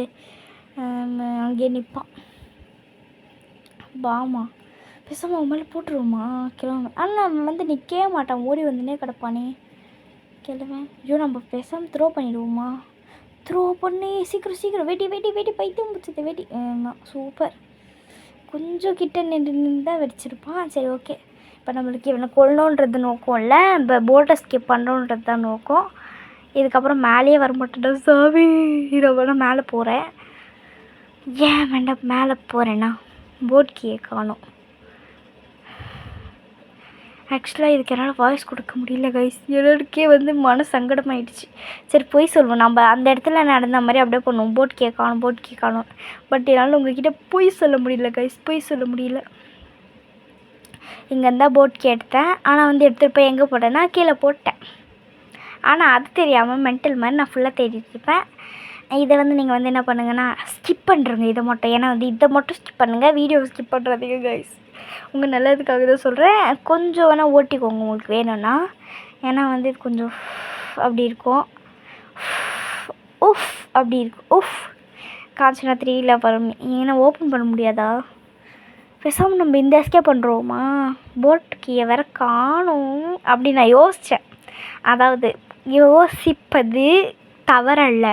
அங்கேயே நிற்பான். பாமா பேசாமல் அவன் மேலே போட்டுருவோமா கிழமை? ஆனால் அவன் வந்து நிற்கவே மாட்டான், ஓடி வந்துனே கிடப்பானே கிழமை. ஐயோ, நம்ம பேசாமல் த்ரோ பண்ணிடுவோமா? த்ரோ பண்ணி சீக்கிரம் வெட்டி பைத்தியம் பிடிச்சது வெட்டி. சூப்பர். கொஞ்சம் கிட்ட நின்று தான் வெடிச்சிருப்பான். சரி ஓகே, இப்போ நம்மளுக்கு இவனை கொல்லணுன்றது நோக்கம் இல்லை, இப்போ போட்டை ஸ்கிப் பண்ணுறோன்றது தான் நோக்கம். இதுக்கப்புறம் மேலேயே வர மாட்டேன்டா சாமி. இதோட மேலே போகிறேன். ஏன் வேண்டாம் மேலே போகிறேன்னா போட் கீயை காணும். ஆக்சுவலாக இதுக்கு என்னால் வாய்ஸ் கொடுக்க முடியல கைஸ். எனக்கே மன சங்கடமாயிடுச்சு. சரி போய் சொல்லுவோம், நம்ம அந்த இடத்துல நடந்த மாதிரி அப்படியே பண்ணுவோம். போட் கேட்கணும் போட் கேட்கணும். பட் என்னால் உங்ககிட்ட பொய் சொல்ல முடியல கைஸ், பொய் சொல்ல முடியல. இங்கே இருந்தால் போட் கேட்டேன். ஆனால் எடுத்துகிட்டு போய் எங்கே போட்டேன்னா கீழே போட்டேன். ஆனால் அது தெரியாமல் மென்டல் மாதிரி நான் ஃபுல்லாக தேடிட்டு இருப்பேன். இதை நீங்கள் என்ன பண்ணுங்கன்னா ஸ்கிப் பண்ணுறங்க இதை மட்டும். ஏன்னா இதை மட்டும் ஸ்கிப் பண்ணுங்கள், வீடியோ ஸ்கிப் பண்ணுறாதீங்க கைஸ். உங்கள் நல்லதுக்காக தான் சொல்கிறேன். கொஞ்சம் வேணால் ஓட்டிக்கோங்க உங்களுக்கு வேணும்னா. ஏன்னா இது கொஞ்சம் அப்படி இருக்கும், உஃப் அப்படி இருக்கும். உஃப் காய்ச்சினா 3 வரும். ஏன்னா ஓப்பன் பண்ண முடியாதா? பேசாமல் நம்ம இந்த எஸ்கே பண்ணுறோமா? போட் கீயை வேற காணும் அப்படி நான் யோசித்தேன். அதாவது யோசிப்பது தவறல்ல,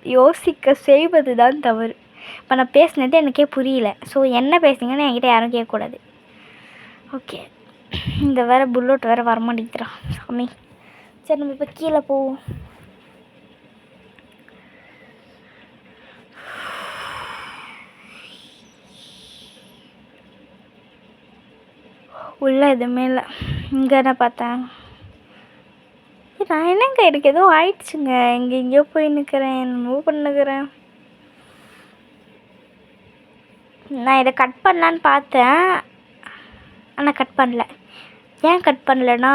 யோசிக்க செய்வது தான் தவறு. இப்போ நான் பேசினது எனக்கே புரியல. ஸோ என்ன பேசுனீங்கன்னு என்கிட்ட யாரும் கேட்கக்கூடாது. ஓகே, இந்த வேறு புல்லட் வேறு வரமாட்டேங்கிறான் சாமி. சரி நம்ம இப்போ கீழே போவோம். உள்ளே எதுவுமே இல்லை. இங்கே என்ன பார்த்தேன், நான் என்னங்க எனக்கு எதுவும் ஆயிடுச்சுங்க. இங்கே எங்கேயோ போய் நிற்கிறேன், மூவ் பண்ணுக்கிறேன். நான் இதை கட் பண்ணலான்னு பார்த்தேன், ஆனால் கட் பண்ணல. ஏன் கட் பண்ணலன்னா,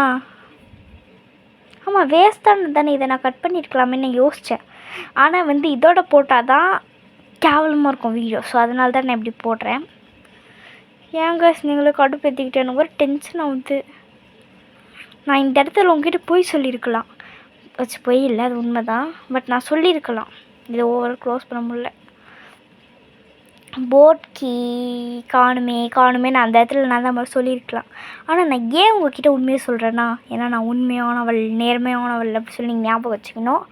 ஆமாம் வேஸ்ட்டானது தானே, இதை நான் கட் பண்ணியிருக்கலாமேன்னு யோசித்தேன். ஆனால் இதோட போட்டால் தான் கேவலமாக இருக்கும் வீடியோ. ஸோ அதனால தான் நான் இப்படி போடுறேன். ஏங்க நீங்களே கடுப்பேற்றிக்கிட்டே எனக்கு ஒரு டென்ஷன் ஆகுது. நான் இந்த இடத்துல உங்ககிட்ட போய் சொல்லியிருக்கலாம். வச்சு போய் இல்லை, அது உண்மை தான். பட் நான் சொல்லியிருக்கலாம். இதை ஓவர் க்ளோஸ் பண்ண முடியல. போட் கீ காணுமே நான் அந்த இடத்துல நான் தான் மாதிரி சொல்லியிருக்கலாம். ஆனால் நான் ஏன் உங்ககிட்ட உண்மையை சொல்கிறேன்னா, ஏன்னா நான் உண்மையானவள் நேர்மையானவள் அப்படி சொல்லி நீங்கள் ஞாபகம் வச்சுக்கணும்.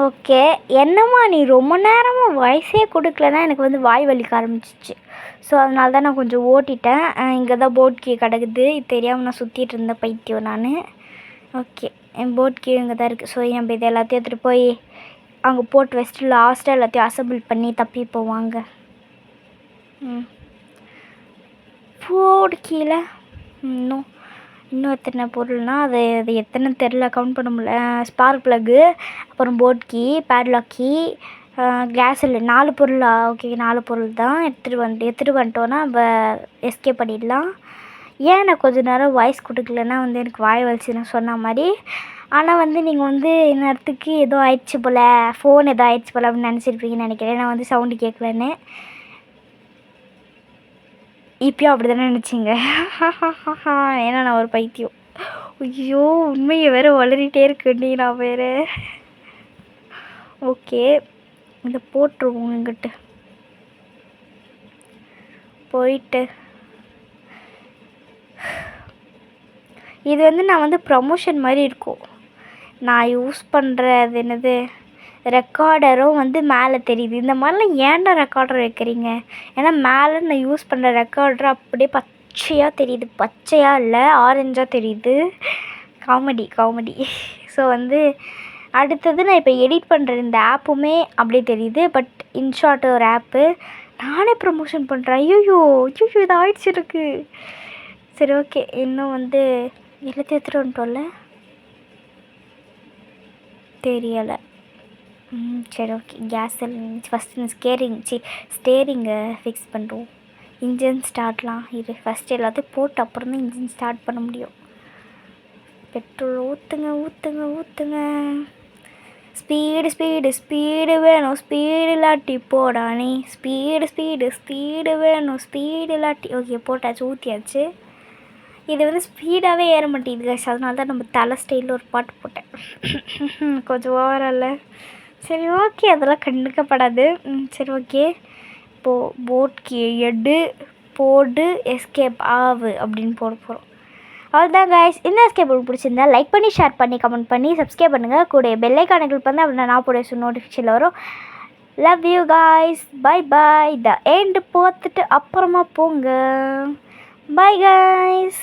ஓகே, என்னம்மா நீ ரொம்ப நேரமாக வாய்ஸே கொடுக்கலன்னா எனக்கு வாய் வலிக்க ஆரம்பிச்சிச்சு. ஸோ அதனால தான் நான் கொஞ்சம் ஓட்டிட்டேன். இங்கே தான் போட் கீ கிடக்குது. இது தெரியாமல் நான் சுற்றிட்டு இருந்தேன் பைத்தியம் நான். ஓகே, என் போட் கீ இங்கே தான் இருக்குது. ஸோ நம்ம இதை எல்லாத்தையும் எடுத்துகிட்டு போய் அங்கே போட்டு வச்சுட்டு லாஸ்ட்டாக எல்லாத்தையும் அசம்பிள் பண்ணி தப்பி போவாங்க. போட் கீழே இன்னும் எத்தனை பொருள்னால் அது எத்தனை தெரில, கவுண்ட் பண்ண முடியல. ஸ்பார்க் ப்ளக்கு, அப்புறம் போட் கீ, பேட்லாக் கீ, கேஸில் 4 பொருளா? ஓகே 4 பொருள் தான் எடுத்துகிட்டு வந்துட்டோன்னா நம்ம எஸ்கேப் பண்ணிடலாம். ஏன் நான் கொஞ்சம் நேரம் வாய்ஸ் கொடுக்கலன்னா எனக்கு வாய் வலிச்சு நான் சொன்ன மாதிரி. ஆனால் நீங்கள் இந்நேரத்துக்கு ஏதோ ஆயிடுச்சு போல், ஃபோன் ஏதோ ஆயிடுச்சு போல் அப்படின்னு நினச்சிருப்பீங்கன்னு நினைக்கிறேன். நான் சவுண்டு கேட்கலன்னு. இப்போயும் அப்படி தானே நினச்சிங்க? ஏன்னா நான் ஒரு பைத்தியம். ஐயோ உண்மையை வேறு வளரிட்டே இருக்குண்டி நான் வேறு. ஓகே, இதை போட்டுருவோம். எங்கிட்ட போயிட்டு இது நான் ப்ரமோஷன் மாதிரி இருக்கும். நான் யூஸ் பண்ணுறது என்னது ரெக்கார்டரும் வந்து மேலே தெரியுது. இந்த மாதிரிலாம் ஏன்டா ரெக்கார்டர் வைக்கிறீங்க? ஏன்னா மேலே நான் யூஸ் பண்ணுற ரெக்கார்டர் அப்படியே பச்சையாக தெரியுது. பச்சையாக இல்லை, ஆரஞ்சாக தெரியுது. காமெடி. ஸோ வந்து அடுத்தது நான் இப்போ எடிட் பண்ணுற இந்த ஆப்புமே அப்படியே தெரியுது. பட் இன்ஷாட் ஒரு ஆப்பு நானே ப்ரமோஷன் பண்ணுறேன். ஐயோ இது ஆயிடுச்சு எனக்கு. சரி ஓகே, இன்னும் வந்து எடுத்துகிட்டு வந்துட்டோம்ல, தெரியலை. சரி ஓகே, கேஸ் ஃபஸ்ட்டு ஸ்டேரிங்கை ஃபிக்ஸ் பண்ணுறோம். இன்ஜின் ஸ்டார்ட்லாம் இது ஃபஸ்ட்டு எல்லாத்தையும் போட்டு அப்புறம் தான் இன்ஜின் ஸ்டார்ட் பண்ண முடியும். பெட்ரோல் ஊற்றுங்க. ஸ்பீடு வேணும், ஸ்பீடு இல்லாட்டி போடா நீ. ஸ்பீடு வேணும், ஸ்பீடு இல்லாட்டி. ஓகே போட்டாச்சு, ஊற்றியாச்சு. இது வந்து ஸ்பீடாகவே ஏற மாட்டேங்குது கைஸ். அதனால தான் நம்ம தலை ஸ்டைலில் ஒரு பாட்டு போட்டேன். கொஞ்சம் ஓவரால. சரி ஓகே, அதெல்லாம் கண்டுக்கப்படாது. சரி ஓகே, இப்போது போட்க்கு எடு போடு எஸ்கேப் ஆவு அப்படின்னு போட போகிறோம். அவ்வளோதான் கைஸ். இந்த எஸ்கேப் உங்களுக்கு பிடிச்சிருந்தா லைக் பண்ணி, ஷேர் பண்ணி, கமெண்ட் பண்ணி, சப்ஸ்கிரைப் பண்ணுங்கள். கூட பெல்லைக்கான கிளிக் பண்ணி அப்படின்னா நான் போட நோட்டிஃபிகேஷனில் வரும். Love you guys. Bye. The end பார்த்துட்டு அப்புறமா போங்க. Bye guys.